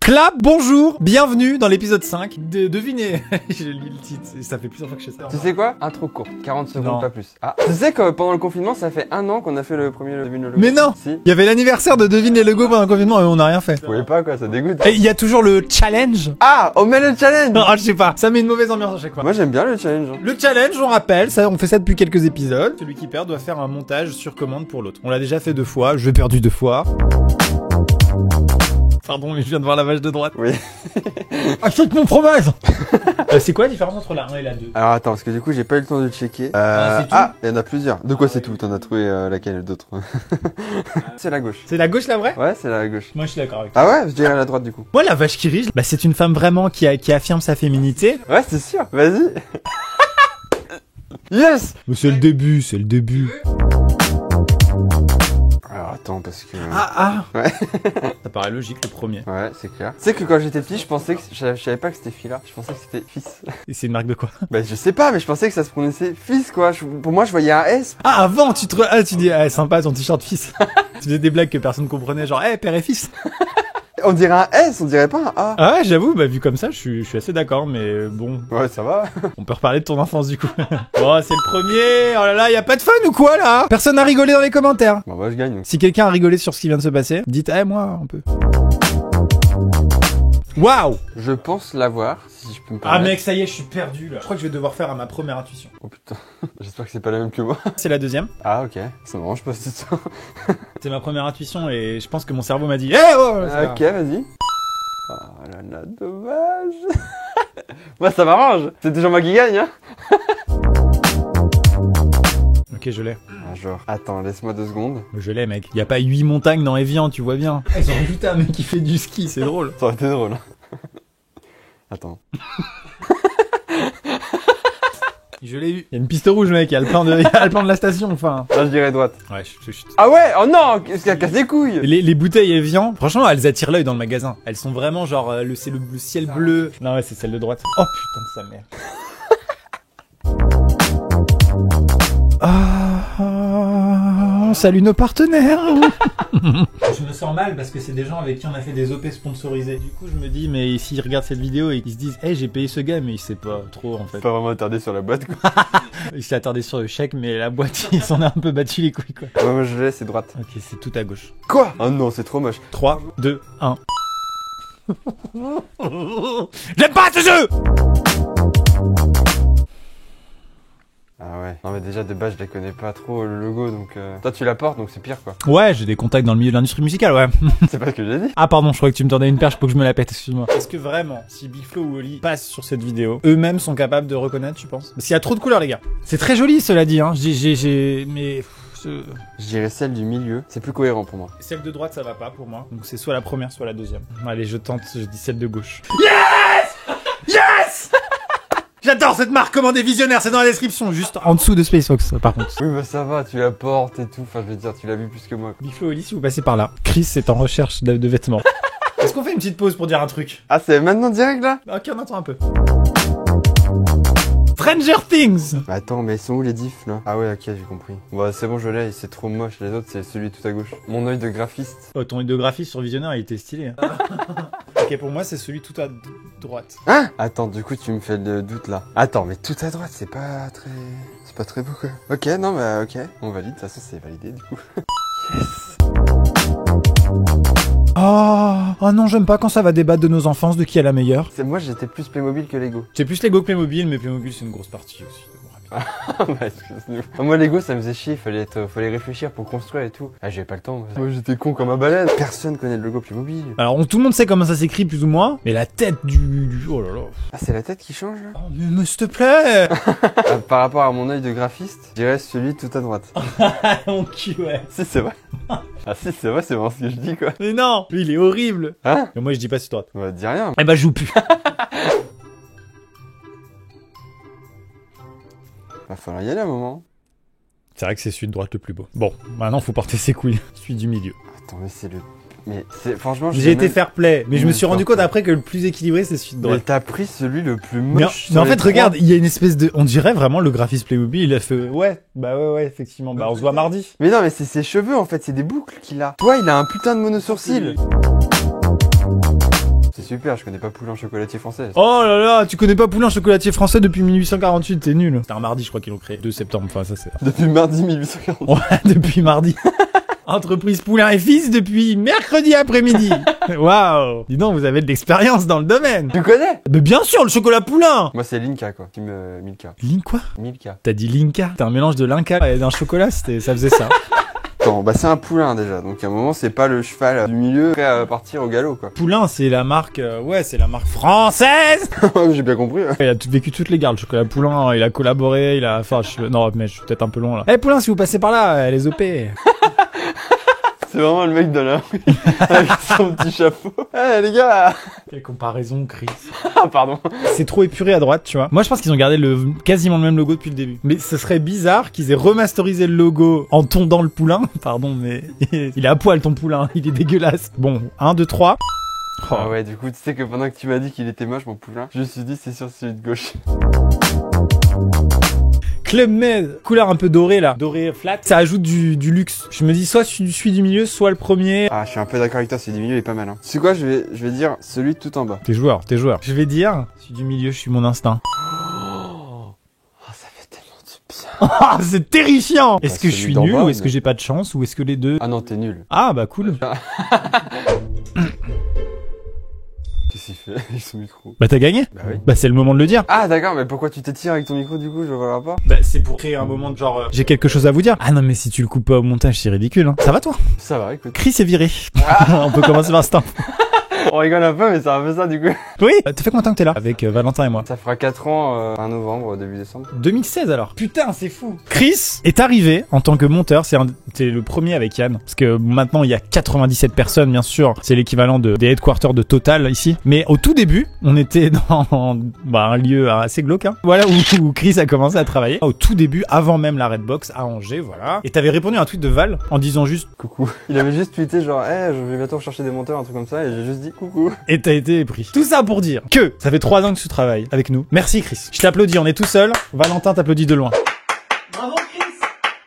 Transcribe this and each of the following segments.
Clap, bonjour, bienvenue dans l'épisode 5 de Devinez. Je lis le titre, ça fait plusieurs fois que je fais ça. Tu sais quoi? Intro courte, 40 secondes, Non. pas plus. Ah, tu sais que pendant le confinement, ça fait 1 an qu'on a fait le premier Devine le logo. Mais non, Si. il y avait l'anniversaire de Devine les logos pendant le confinement et on n'a rien fait. Vous voyez pas quoi, ça dégoûte. Et il y a toujours le challenge. Ah, on met le challenge. Non, je sais pas, ça met une mauvaise ambiance à chaque fois. Moi j'aime bien le challenge. Le challenge, on rappelle, ça, on fait ça depuis quelques épisodes. Celui qui perd doit faire un montage sur commande pour l'autre. On l'a déjà fait 2 fois, j'ai perdu 2 fois. Pardon, mais je viens de voir la vache de droite. Oui. Achète mon fromage. C'est quoi la différence entre la 1 et la 2? Alors attends, parce que du coup j'ai pas eu le temps de checker. c'est tout Il y en a plusieurs. De quoi c'est tout? T'en as trouvé laquelle d'autre? C'est la gauche. C'est la gauche la vraie? Ouais, c'est la gauche. Moi je suis d'accord avec toi. Ah ouais, je dirais la droite du coup. Moi la vache qui rit, bah, c'est une femme vraiment qui affirme sa féminité. Ouais, c'est sûr. Vas-y. Yes. Mais c'est le début, c'est le début. Alors attends, parce que... Ouais. Ouais. Ça paraît logique le premier. Ouais, c'est clair. Tu sais que quand j'étais petit, je pensais que... Je savais pas que c'était fille-là. Je pensais que c'était fils. Et c'est une marque de quoi? Bah je sais pas, mais je pensais que ça se prononçait fils quoi. Pour moi, je voyais un S. Ah avant tu dis sympa ton t-shirt fils. Tu faisais des blagues que personne comprenait genre père et fils. On dirait un S, on dirait pas un A. Ah ouais j'avoue bah vu comme ça je suis assez d'accord mais bon Ouais, ça va. on peut reparler de ton enfance du coup. Oh c'est le premier. Oh là là y a pas de fun ou quoi là? Personne n'a rigolé dans les commentaires. Bon bah je gagne. Donc. Si quelqu'un a rigolé sur ce qui vient de se passer, dites moi un peu. Waouh! Je pense l'avoir, si je peux me Ah permettre. mec ça y est je suis perdu là. Je crois que je vais devoir faire à ma première intuition. Oh putain, j'espère que c'est pas la même que moi. C'est la deuxième. Ah ok, ça m'arrange pas ce temps. C'est ma première intuition et je pense que mon cerveau m'a dit oh Ok, vas-y. Oh là là, dommage. Moi ça m'arrange, c'est toujours moi qui gagne hein. Ok je l'ai. Ah, genre, attends, laisse-moi 2 secondes. Je l'ai mec. Y a pas 8 montagnes dans Evian tu vois bien. Ils ont rajouté un mec qui fait du ski c'est drôle. Ça aurait été drôle. Attends. Je l'ai eu. Il y a une piste rouge mec, il y a le plan de la station enfin. Là je dirais droite. Ouais Ah ouais, oh non, qu'est-ce qu'elle casse les couilles. Les bouteilles Evian, franchement elles attirent l'œil dans le magasin. Elles sont vraiment genre c'est le ciel bleu. Non ouais c'est celle de droite. Oh putain de sa mère. On salue nos partenaires. Je me sens mal parce que c'est des gens avec qui on a fait des OP sponsorisés. Du coup, je me dis, mais s'ils regardent cette vidéo et qu'ils se disent, j'ai payé ce gars, mais il sait pas trop en fait. Pas vraiment attardé sur la boîte quoi. Il s'est attardé sur le chèque, mais la boîte, il s'en a un peu battu les couilles quoi. Ouais, moi je l'ai, c'est droite. Ok, c'est tout à gauche. Quoi? Oh non, c'est trop moche. 3, 2, 1. J'aime pas ce jeu! Ah ouais. Non mais déjà de base je les connais pas trop le logo donc toi tu la portes donc c'est pire quoi. Ouais, j'ai des contacts dans le milieu de l'industrie musicale, ouais. C'est pas ce que j'ai dit. Ah pardon, je crois que tu me tendais une perche pour que je me la pète, excuse-moi. Est-ce que vraiment, si Big Flo ou Oli passent sur cette vidéo, eux-mêmes sont capables de reconnaître, tu penses? Parce qu'il y a trop de couleurs, les gars. C'est très joli, cela dit, hein. Mais... Je dirais celle du milieu, c'est plus cohérent pour moi. Celle de droite, ça va pas pour moi. Donc c'est soit la première, soit la deuxième. Allez, je tente, je dis celle de gauche. Yes! J'adore cette marque, commandez visionnaire, c'est dans la description, juste en dessous de Space Fox, par contre. Oui bah ça va, tu la portes et tout, enfin je veux dire, tu l'as vu plus que moi. Big Flo, Oli, si vous passez par là. Chris est en recherche de vêtements. Est-ce qu'on fait une petite pause pour dire un truc? Ah c'est maintenant direct là? Ok, on attend un peu. Stranger Things! Bah attends, mais ils sont où les diffs là? Ah ouais, ok, j'ai compris. Bah c'est bon, je l'ai, c'est trop moche, les autres c'est celui tout à gauche. Mon œil de graphiste. Oh, ton œil de graphiste sur Visionnaire, il était stylé. Hein. Ok, pour moi, c'est celui tout à droite. Hein? Attends, du coup tu me fais le doute là. Attends, mais tout à droite, c'est pas très... C'est pas très beau quoi. Ok, non bah ok, on valide, de toute façon c'est validé du coup. Yes! Oh non, j'aime pas quand ça va débattre de nos enfances, de qui est la meilleure. Moi j'étais plus Playmobil que Lego. C'est plus Lego que Playmobil, mais Playmobil c'est une grosse partie aussi. Bah, excuse-nous. Moi Lego ça me faisait chier, fallait réfléchir pour construire et tout. Ah j'avais pas le temps. Moi j'étais con comme un baleine. Personne connaît le logo Playmobil. Alors tout le monde sait comment ça s'écrit plus ou moins, mais la tête du... Oh là là. Ah c'est la tête qui change là? Oh mais s'il te plaît. Par rapport à mon œil de graphiste, je dirais celui tout à droite. Mon cul, ouais. Si c'est vrai. Ah si c'est vrai, c'est vraiment ce que je dis quoi. Mais non, lui il est horrible. Hein? Mais moi je dis pas c'est droite. Bah dis rien. Eh bah je joue plus. Va falloir y aller un moment. C'est vrai que c'est celui de droite le plus beau. Bon, maintenant faut porter ses couilles. Celui du milieu. Attends mais c'est le... Mais c'est franchement... J'ai été fair play, mais je me Ouais, suis rendu fair compte play. après que le plus équilibré c'est celui de Mais droite. t'as pris celui le plus Mais, moche. mais en sur les fait, trois. regarde, il y a une espèce de... On dirait vraiment le graphiste Playmobil, il a fait... Ouais, effectivement. Bah, on se voit mardi. Mais non mais c'est ses cheveux en fait, c'est des boucles qu'il a. Toi il a un putain de monosourcil. C'est super, je connais pas Poulain chocolatier français. Oh là là, tu connais pas Poulain chocolatier français depuis 1848, t'es nul. C'était un mardi, je crois qu'ils l'ont créé. 2 septembre, enfin ça c'est... Depuis mardi 1840. Ouais, depuis mardi. Entreprise Poulain et Fils depuis mercredi après-midi. Waouh. Dis donc, vous avez de l'expérience dans le domaine. Tu connais? Mais bien sûr, le chocolat Poulain. Moi c'est Linka quoi, Team Milka. Link quoi? Milka. T'as dit Linka. T'as un mélange de Linka et d'un chocolat, ça faisait ça. Attends, bah c'est un poulain déjà, donc à un moment c'est pas le cheval du milieu prêt à partir au galop quoi. Poulain, c'est la marque, ouais, c'est la marque française. J'ai bien compris. Il a vécu toutes les gardes, le chocolat Poulain, il a collaboré, il a, enfin, non, mais je suis peut-être un peu loin là. Eh Poulain, si vous passez par là, les OP. C'est vraiment le mec de la rue avec son petit chapeau. Eh les gars. Quelle comparaison, Chris. Ah pardon. C'est trop épuré à droite, tu vois. Moi, je pense qu'ils ont gardé quasiment le même logo depuis le début. Mais ce serait bizarre qu'ils aient remasterisé le logo en tondant le poulain. Pardon, mais il est à poil ton poulain. Il est dégueulasse. Bon, 1, 2, 3. Oh. Ah ouais, du coup, tu sais que pendant que tu m'as dit qu'il était moche, mon poulain, je me suis dit c'est sur celui de gauche. Club Med, couleur un peu dorée là, doré flat, ça ajoute du luxe. Je me dis soit celui du milieu, soit le premier. Ah, je suis un peu d'accord avec toi, celui du milieu il est pas mal. Hein. Tu sais quoi, je vais dire celui tout en bas. T'es joueur. Je vais dire, celui du milieu, je suis mon instinct. Oh, ça fait tellement du bien. Ah, c'est terrifiant. Est-ce Bah, que je suis nul ou est-ce que j'ai pas de chance ou est-ce que les deux... Ah non, t'es nul. Ah bah cool. Qu'est-ce qu'il fait avec son micro? Bah t'as gagné. Bah oui. Bah c'est le moment de le dire. Ah d'accord, mais pourquoi tu t'étires avec ton micro du coup, je vois le rapport? Bah c'est pour créer un moment de genre... j'ai quelque chose à vous dire. Ah non mais si tu le coupes pas au montage, c'est ridicule. Hein. Ça va toi? Ça va, écoute. Chris est viré. On peut commencer par l'instant. On rigole un peu, mais c'est un peu ça du coup. Oui. T'as fait combien de temps que t'es là? Avec Valentin et moi. Ça fera 4 ans, fin novembre, début décembre. 2016 alors. Putain, c'est fou. Chris est arrivé en tant que monteur. C'est le premier avec Yann. Parce que maintenant, il y a 97 personnes, bien sûr. C'est l'équivalent des headquarters de Total ici. Mais au tout début, on était dans un lieu assez glauque. Hein. Voilà où Chris a commencé à travailler. Au tout début, avant même la Redbox à Angers, voilà. Et t'avais répondu à un tweet de Val en disant juste coucou. Il avait juste tweeté genre, je vais bientôt rechercher des monteurs, un truc comme ça, et j'ai juste dit coucou. Et t'as été pris. Tout ça pour dire que ça fait 3 ans que tu travailles avec nous. Merci Chris. Je t'applaudis, on est tout seul. Valentin t'applaudit de loin. Bravo Chris.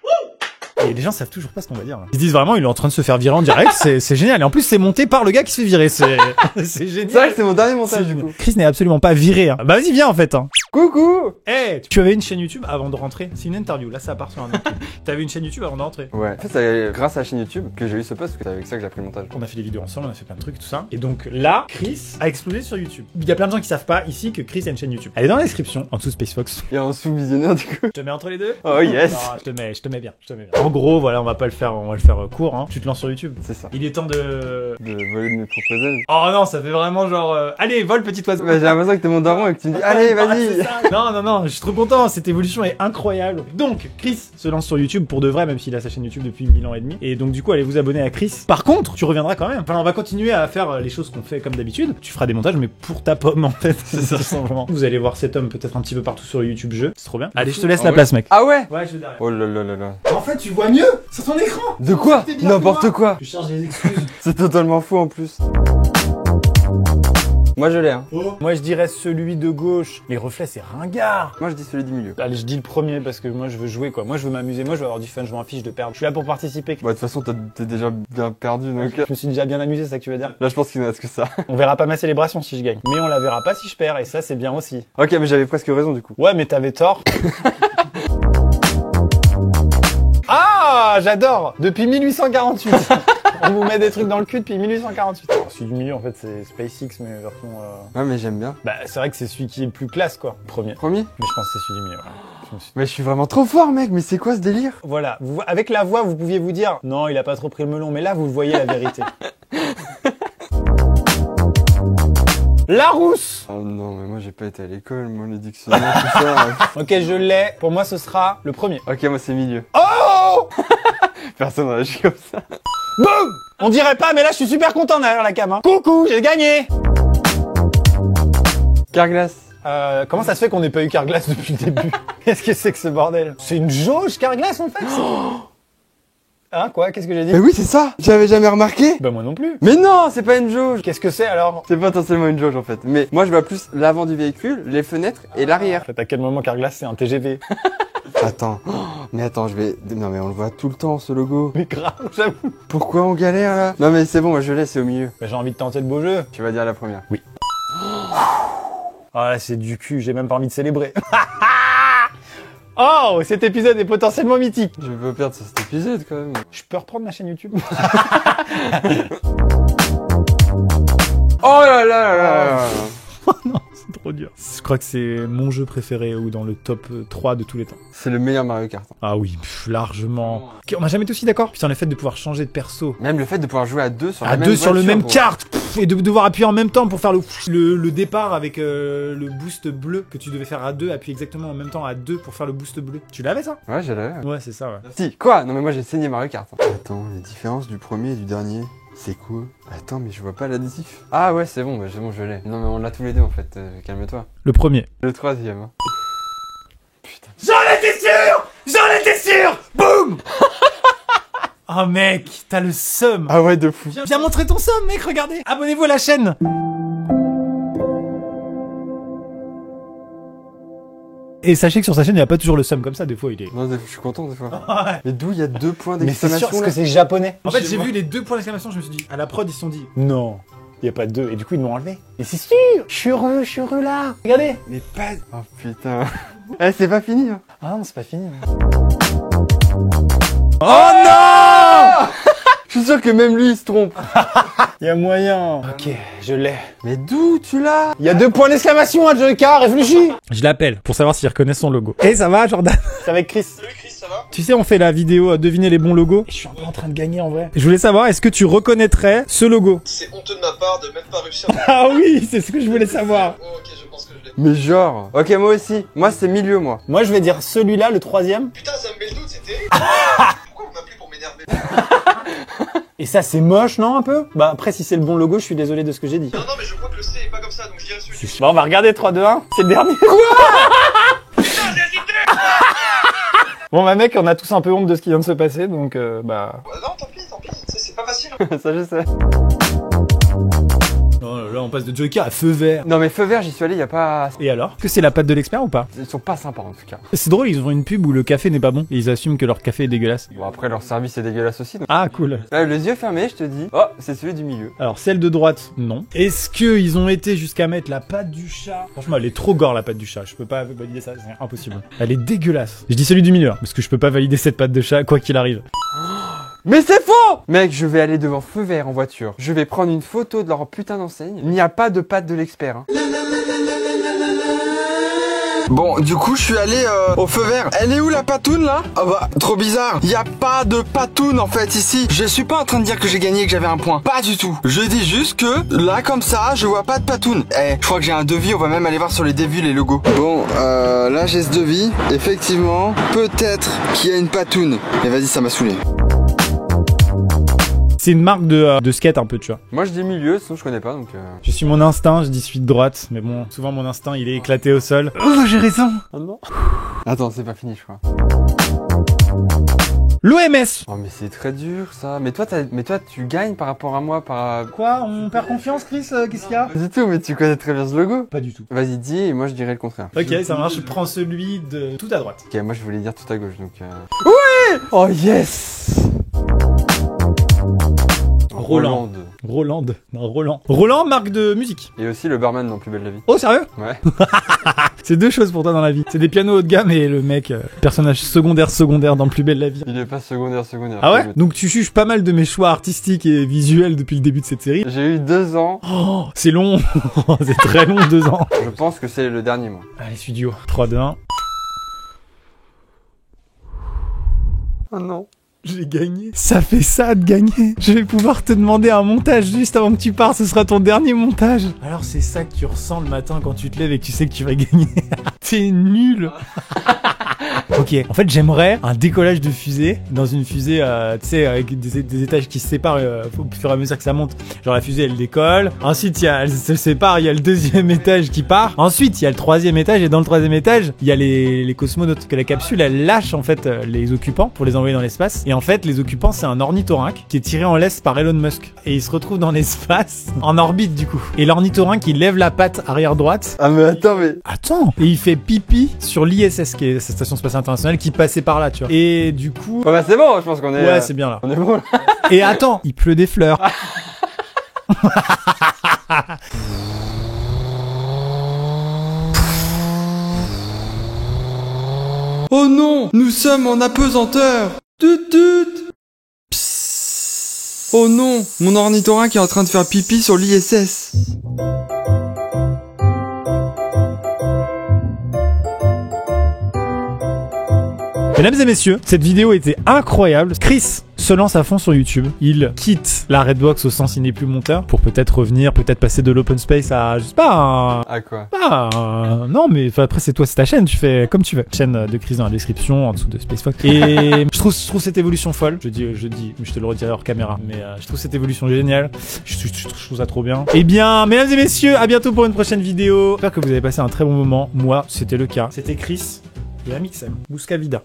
Wouh. Et les gens savent toujours pas ce qu'on va dire. Là. Ils disent vraiment, il est en train de se faire virer en direct. C'est génial. Et en plus, c'est monté par le gars qui se fait virer. C'est génial. C'est vrai que c'est mon dernier montage du coup. Chris n'est absolument pas viré. Hein. Bah vas-y, viens en fait. Hein. Coucou. Hey, tu avais une chaîne YouTube avant de rentrer. C'est une interview. Là, ça part sur un autre. T'avais une chaîne YouTube avant de rentrer. Ouais. En fait, c'est grâce à la chaîne YouTube que j'ai eu ce post, parce que c'est avec ça que j'ai appris le montage. On a fait des vidéos ensemble, on a fait plein de trucs, tout ça. Et donc là, Chris a explosé sur YouTube. Il y a plein de gens qui savent pas ici que Chris a une chaîne YouTube. Elle est dans la description, en dessous de Space Fox. Et en sous-visionnaire du coup. Je te mets entre les deux. Oh yes. Non, je te mets bien. En gros, voilà, on va le faire court. Hein. Tu te lances sur YouTube. C'est ça. Il est temps de voler de mes propres ailes. Oh non, ça fait vraiment genre, allez, vole petit oiseau. Bah, j'ai l'impression que t'es mon daron et que tu me dis, allez, vas-y. Non, je suis trop content. Cette évolution est incroyable. Donc, Chris se lance sur YouTube pour de vrai, même s'il a sa chaîne YouTube depuis 1000 ans et demi. Et donc, du coup, allez vous abonner à Chris. Par contre, tu reviendras quand même. Enfin, on va continuer à faire les choses qu'on fait comme d'habitude. Tu feras des montages, mais pour ta pomme, en fait. C'est ça, simplement. Vous allez voir cet homme peut-être un petit peu partout sur le YouTube jeu. C'est trop bien. Allez, je te laisse la place, mec. Ah ouais? Ouais, je vais derrière. Oh là là là là. En fait, tu vois mieux sur ton écran. De quoi? N'importe quoi. Je cherche des excuses. C'est totalement fou en plus. Moi je l'ai hein. Oh. Moi je dirais celui de gauche. Les reflets c'est ringard. Moi je dis celui du milieu. Allez je dis le premier parce que moi je veux jouer quoi. Moi je veux m'amuser, moi je veux avoir du fun, je m'en fiche de perdre. Je suis là pour participer. Bah de toute façon t'es déjà bien perdu donc... Je me suis déjà bien amusé, c'est ça que tu veux dire? Là je pense qu'il ne reste que ça. On verra pas ma célébration si je gagne. Mais on la verra pas si je perds et ça c'est bien aussi. Ok mais j'avais presque raison du coup. Ouais mais t'avais tort. Ah j'adore. Depuis 1848. On vous met des trucs dans le cul depuis 1848. Alors, celui du milieu, en fait, c'est SpaceX, mais version... Ouais, mais j'aime bien. Bah, c'est vrai que c'est celui qui est le plus classe, quoi. Premier. Premier? Mais je pense que c'est celui du milieu. Ouais. Mais je suis vraiment trop fort, mec. Mais c'est quoi ce délire? Voilà. Avec la voix, vous pouviez vous dire, non, il a pas trop pris le melon. Mais là, vous le voyez la vérité. Larousse. Oh non, mais moi j'ai pas été à l'école, moi les dictionnaires, tout ça. Ok, je l'ai. Pour moi, ce sera le premier. Ok, moi c'est milieu. Oh. Personne n'a réagi comme ça. Boum. On dirait pas, mais là, je suis super content derrière la cam. Hein. Coucou, j'ai gagné. Carglass. Comment ça se fait qu'on n'ait pas eu Carglass depuis le début? Qu'est-ce que c'est que ce bordel? C'est une jauge Carglass en fait. Hein, quoi? Qu'est-ce que j'ai dit? Mais oui, c'est ça. J'avais jamais remarqué. Bah moi non plus. Mais non, c'est pas une jauge. Qu'est-ce que c'est alors? C'est potentiellement une jauge en fait. Mais moi je vois plus l'avant du véhicule, les fenêtres et l'arrière. En fait, à quel moment Carglass c'est un TGV? Attends. Mais attends, je vais... Non mais on le voit tout le temps ce logo. Mais grave, j'avoue. Pourquoi on galère là? Non mais c'est bon, moi je l'ai, c'est au milieu. Bah, j'ai envie de tenter le beau jeu. Tu vas dire la première. Oui. Ah là, c'est du cul, j'ai même pas envie de célébrer. Oh, cet épisode est potentiellement mythique. Je veux perdre sur cet épisode quand même. Je peux reprendre ma chaîne YouTube? Oh là là là là. Oh non, c'est trop dur. Je crois que c'est mon jeu préféré ou dans le top 3 de tous les temps. C'est le meilleur Mario Kart. Ah oui, largement. Ok, on n'a jamais été aussi d'accord. Putain, le fait de pouvoir changer de perso. Même le fait de pouvoir jouer à deux sur la À même deux sur le voiture, même pour- kart. Et de devoir appuyer en même temps pour faire le départ avec le boost bleu que tu devais faire à deux, appuyer exactement en même temps à deux pour faire le boost bleu. Tu l'avais ça? Ouais, je l'avais. Ouais, c'est ça, ouais. Si, quoi? Non mais moi j'ai saigné Mario Kart. Attends, les différences du premier et du dernier, c'est quoi? Attends, mais je vois pas l'additif. Ah ouais, c'est bon, bah, je l'ai. Non mais on l'a tous les deux en fait, calme-toi. Le premier. Le troisième. Hein. Putain. J'en étais sûr! J'en étais sûr! Boum! Oh mec, t'as le seum. Ah ouais, de fou. Viens montrer ton seum, mec, regardez. Abonnez-vous à la chaîne. Et sachez que sur sa chaîne, il n'y a pas toujours le seum comme ça, des fois il est... Non, je suis content des fois. Ouais. Mais d'où il y a 2 points Mais c'est sûr d'exclamation parce là que c'est japonais. En fait, Chez j'ai moi. vu les 2 points d'exclamation, je me suis dit, à la prod, ils se sont dit, non, il n'y a pas de 2. Et du coup, ils m'ont enlevé. Et c'est sûr, je suis heureux là. Regardez. Mais pas... Oh putain. Eh, c'est pas fini hein. Ah non, c'est pas fini. Oh non! Je suis sûr que même lui il se trompe. Il y a moyen. Ok, je l'ai. Mais d'où tu l'as? Il y a 2 points d'exclamation, hein, Joker, réfléchis. Je l'appelle pour savoir s'il reconnaît son logo. Eh, ça va, Jordan? C'est avec Chris. Salut Chris, ça va? Tu sais, on fait la vidéo à deviner les bons logos. Et je suis un peu en train de gagner en vrai. Je voulais savoir, est-ce que tu reconnaîtrais ce logo? C'est honteux de ma part de même pas réussir. Ah oui, c'est ce que je voulais savoir. Oh, ok, je pense que je l'ai. Mais genre... Ok, moi aussi. Moi c'est milieu moi. Moi, je vais dire celui-là, le 3e. Putain, ça me met le doute, c'est terrible. Pourquoi vous m'appelez pour m'énerver? Et ça, c'est moche, non, un peu? Bah, après, si c'est le bon logo, je suis désolé de ce que j'ai dit. Non, non, mais je crois que le C est pas comme ça, donc je dirais celui-ci. Bon, on va regarder 3, 2, 1. C'est le dernier. Putain, j'ai hésité! Bon, bah, mec, on a tous un peu honte de ce qui vient de se passer, donc, bah... Ouais, non, tant pis, c'est pas facile. Ça je sais. Oh là, on passe de Joker à feu vert. Non mais feu vert, j'y suis allé, y a pas... Et alors? Que c'est la patte de l'expert ou pas? Ils sont pas sympas en tout cas. C'est drôle, ils ont une pub où le café n'est pas bon. Et ils assument que leur café est dégueulasse. Bon après leur service est dégueulasse aussi. Donc... Ah, cool. les yeux fermés, je te dis. Oh, c'est celui du milieu. Alors, celle de droite, non. Est-ce que ils ont été jusqu'à mettre la patte du chat? Franchement, elle est trop gore, la patte du chat. Je peux pas valider ça, c'est impossible. Elle est dégueulasse. Je dis celui du milieu, parce que je peux pas valider cette patte de chat, quoi qu'il arrive. Mais c'est faux! Mec, je vais aller devant feu vert en voiture. Je vais prendre une photo de leur putain d'enseigne. Il n'y a pas de patte de l'expert. Hein. Bon, du coup, je suis allé au feu vert. Elle est où la patoune là? Ah bah, trop bizarre. Y a pas de patoune en fait ici. Je suis pas en train de dire que j'ai gagné et que j'avais un point. Pas du tout. Je dis juste que là, comme ça, je vois pas de patoune. Eh, je crois que j'ai un devis. On va même aller voir sur les devis les logos. Bon, là j'ai ce devis. Effectivement, peut-être qu'il y a une patoune. Mais vas-y, ça m'a saoulé. C'est une marque de skate un peu, tu vois. Moi je dis milieu, sinon je connais pas donc... Je suis mon instinct, je dis celui de droite. Mais bon, souvent mon instinct, il est éclaté au sol. Oh, j'ai raison. Oh non. Attends, c'est pas fini je crois. L'OMS. Oh mais c'est très dur ça. Mais toi tu gagnes par rapport à moi par... Quoi? On perd confiance, Chris? Qu'est-ce qu'il y a? Du tout, mais tu connais très bien ce logo. Pas du tout. Vas-y dis et moi je dirais le contraire. Ok, ça marche, je prends celui de tout à droite. Ok, moi je voulais dire tout à gauche donc... Oui! Oh yes! Roland. Roland, marque de musique. Et aussi le barman dans Plus belle la vie. Oh, sérieux? Ouais. C'est 2 choses pour toi dans la vie. C'est des pianos haut de gamme et le mec, personnage secondaire dans Plus belle la vie. Il est pas secondaire. Ah ouais? Donc tu juges pas mal de mes choix artistiques et visuels depuis le début de cette série. J'ai eu 2 ans. Oh, c'est long. C'est très long, 2 ans. Je pense que c'est le dernier moi. Allez, studio. 3, 2, 1. Oh non. J'ai gagné. Ça fait ça de gagner. Je vais pouvoir te demander un montage juste avant que tu pars. Ce sera ton dernier montage. Alors c'est ça que tu ressens le matin quand tu te lèves et que tu sais que tu vas gagner. T'es nul. Ok, en fait j'aimerais un décollage de fusée dans une fusée, tu sais, avec des étages qui se séparent au fur et à mesure que ça monte. Genre la fusée elle décolle, ensuite elle se sépare, il y a le 2e étage qui part, ensuite il y a le 3e étage et dans le 3e étage il y a les cosmonautes. Que la capsule elle lâche en fait les occupants pour les envoyer dans l'espace. Et en fait les occupants c'est un ornithorynque qui est tiré en laisse par Elon Musk. Et il se retrouve dans l'espace, en orbite du coup. Et l'ornithorynque il lève la patte arrière droite. Ah mais attends mais... Attends. Et il fait pipi sur l'ISS qui est cette station spatiale internationale qui passait par là, tu vois. Et du coup... Oh bah c'est bon, je pense qu'on est... Ouais, c'est bien là. On est bon là. Et attends, il pleut des fleurs. Oh non, nous sommes en apesanteur. Tut tut. Psst. Oh non, mon ornithorynque est en train de faire pipi sur l'ISS. Mesdames et messieurs, cette vidéo était incroyable. Chris se lance à fond sur YouTube. Il quitte la Redbox au sens il n'est plus monteur pour peut-être revenir, peut-être passer de l'open space à, je sais pas, À quoi? non mais après c'est toi, c'est ta chaîne, tu fais comme tu veux. Chaîne de Chris dans la description, en dessous de Space Fox. Et je trouve cette évolution folle. Je dis, je te le redirai hors caméra, mais je trouve cette évolution géniale. Je trouve ça trop bien. Eh bien, mesdames et messieurs, à bientôt pour une prochaine vidéo. J'espère que vous avez passé un très bon moment. Moi, c'était le cas. C'était Chris. Et Amixem, Bousca Vida.